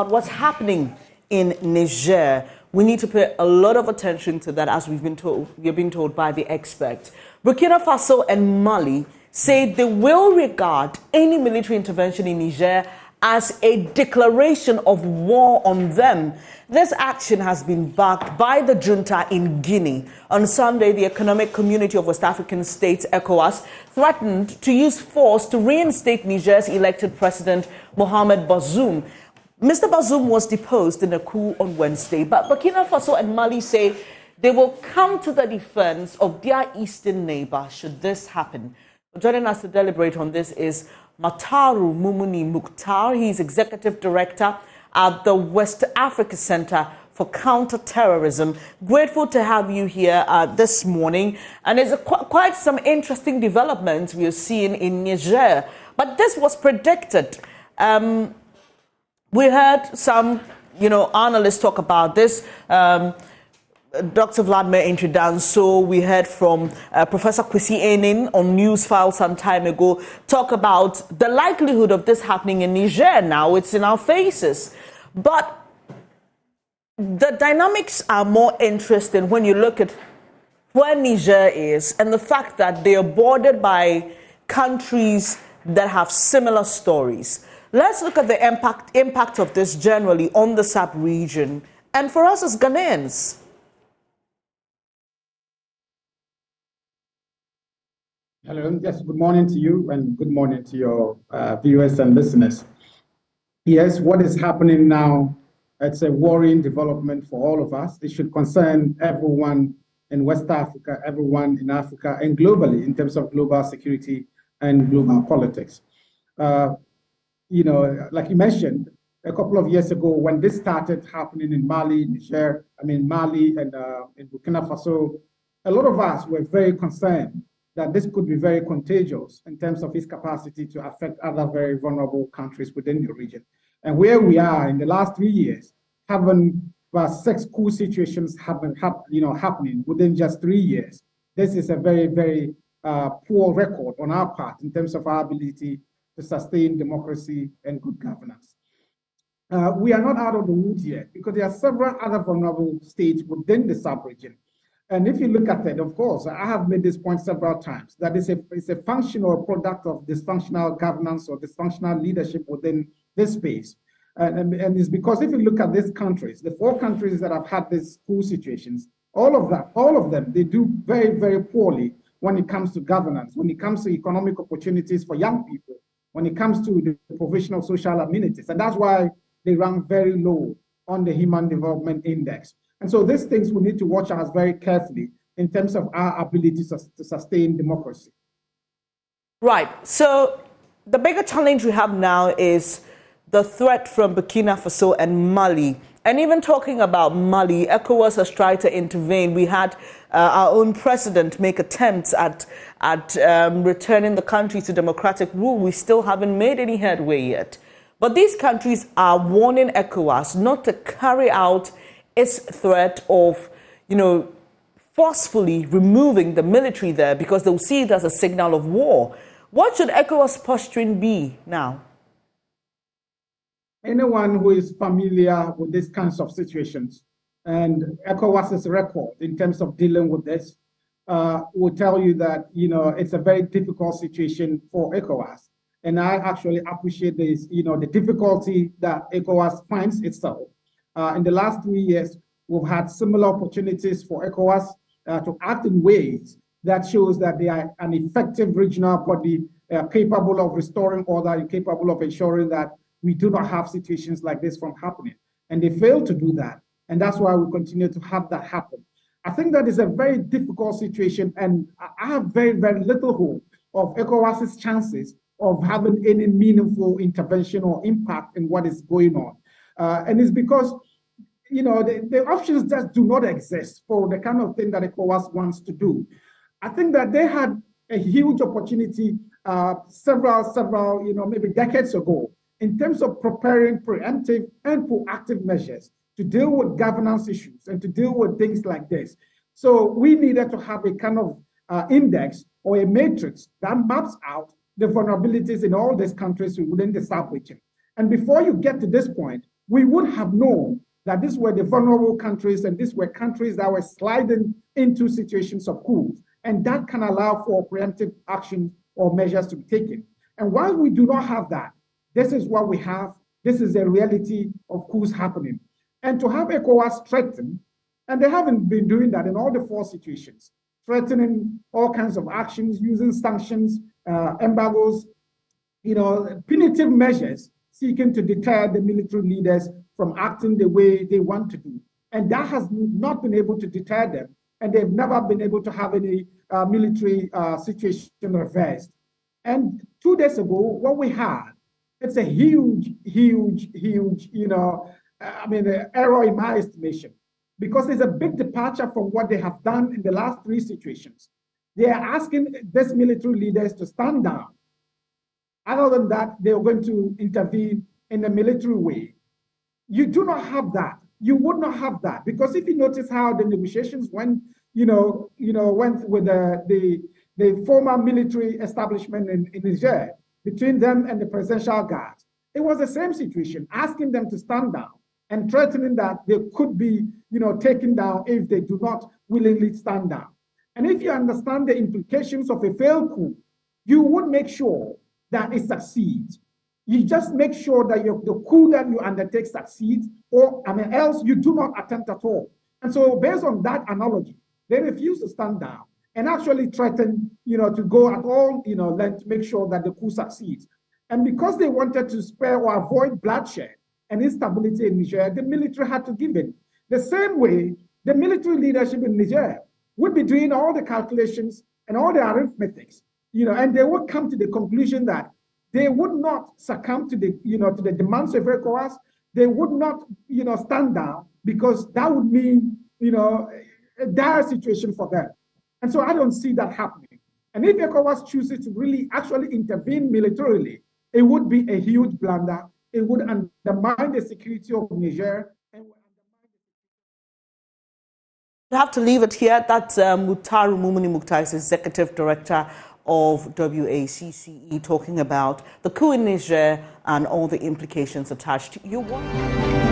what's happening in Niger. We need to pay a lot of attention to that, as we've been told by the experts. Burkina Faso and Mali say they will regard any military intervention in Niger as a declaration of war on them. This action has been backed by the junta in Guinea. On Sunday, the Economic Community of West African States, ECOWAS, threatened to use force to reinstate Niger's elected president, Mohamed Bazoum. Mr. Bazoum was deposed in a coup on Wednesday, but Burkina Faso and Mali say they will come to the defense of their eastern neighbor should this happen. Joining us to deliberate on this is Mataru Mumuni Mukhtar. He's executive director at the West Africa Center for Counterterrorism. Grateful to have you here this morning. And it's quite some interesting developments we are seeing in Niger. But this was predicted. We heard some, analysts talk about this. Dr. Vladimir Intridanso, we heard from Professor Kwesi Enin on News File some time ago, talk about the likelihood of this happening in Niger now. It's in our faces. But the dynamics are more interesting when you look at where Niger is and the fact that they are bordered by countries that have similar stories. Let's look at the impact of this generally on the sub-region and for us as Ghanaians. Hello, yes, good morning to you and good morning to your viewers and listeners. Yes, what is happening now, it's a worrying development for all of us. It should concern everyone in West Africa, everyone in Africa, and globally in terms of global security and global politics. Like you mentioned, a couple of years ago when this started happening in Mali, Mali and in Burkina Faso, a lot of us were very concerned that this could be very contagious in terms of its capacity to affect other very vulnerable countries within the region. And where we are in the last 3 years, having about 6 coup situations happening within just 3 years, this is a very, very poor record on our part in terms of our ability to sustain democracy and good governance. We are not out of the woods yet because there are several other vulnerable states within the sub-region. And if you look at it, of course, I have made this point several times, that it's a function or a product of dysfunctional governance or dysfunctional leadership within this space. And it's because if you look at these countries, the 4 countries that have had these coup situations, all of them, they do very, very poorly when it comes to governance, when it comes to economic opportunities for young people, when it comes to the provision of social amenities. And that's why they rank very low on the Human Development Index. And so these things we need to watch out very carefully in terms of our ability to sustain democracy. Right. So the bigger challenge we have now is the threat from Burkina Faso and Mali. And even talking about Mali, ECOWAS has tried to intervene. We had our own president make attempts at returning the country to democratic rule. We still haven't made any headway yet. But these countries are warning ECOWAS not to carry out its threat of, forcefully removing the military there because they'll see it as a signal of war. What should ECOWAS posturing be now? Anyone who is familiar with these kinds of situations and ECOWAS's record in terms of dealing with this will tell you that, it's a very difficult situation for ECOWAS. And I actually appreciate this, the difficulty that ECOWAS finds itself. In the last 3 years, we've had similar opportunities for ECOWAS to act in ways that shows that they are an effective regional body capable of restoring order and capable of ensuring that we do not have situations like this from happening. And they failed to do that. And that's why we continue to have that happen. I think that is a very difficult situation. And I have very, very little hope of ECOWAS's chances of having any meaningful intervention or impact in what is going on. And it's because, the options just do not exist for the kind of thing that ECOWAS wants to do. I think that they had a huge opportunity several, maybe decades ago in terms of preparing preemptive and proactive measures to deal with governance issues and to deal with things like this. So we needed to have a kind of index or a matrix that maps out the vulnerabilities in all these countries within the sub-region. And before you get to this point, we would have known that these were the vulnerable countries and these were countries that were sliding into situations of coups. And that can allow for preemptive action or measures to be taken. And while we do not have that, this is what we have. This is the reality of coups happening. And to have ECOWAS threaten, and they haven't been doing that in all the 4 situations, threatening all kinds of actions, using sanctions, embargoes, punitive measures, seeking to deter the military leaders from acting the way they want to do. And that has not been able to deter them. And they've never been able to have any military situation reversed. And 2 days ago, what we had, it's a huge, error in my estimation, because it's a big departure from what they have done in the last 3 situations. They are asking these military leaders to stand down. Other than that, they are going to intervene in a military way. You do not have that. You would not have that, because if you notice how the negotiations went, went with the former military establishment in Niger, between them and the presidential guard, it was the same situation, asking them to stand down and threatening that they could be, taken down if they do not willingly stand down. And if you understand the implications of a failed coup, you would make sure that it succeeds. You just make sure that the coup that you undertake succeeds, or else you do not attempt at all. And so based on that analogy, they refuse to stand down and actually threaten, to go at all, length to make sure that the coup succeeds. And because they wanted to spare or avoid bloodshed and instability in Niger, the military had to give in. The same way, the military leadership in Niger would be doing all the calculations and all the arithmetics, and they would come to the conclusion that they would not succumb to the, to the demands of ECOWAS. They would not, stand down, because that would mean, a dire situation for them. And so I don't see that happening. And if ECOWAS chooses to really actually intervene militarily, it would be a huge blunder. It would undermine the security of Niger. We have to leave it here. That's Mutaru Mumuni Mukhtar, Executive Director of WACCE, talking about the coup in Niger and all the implications attached. You want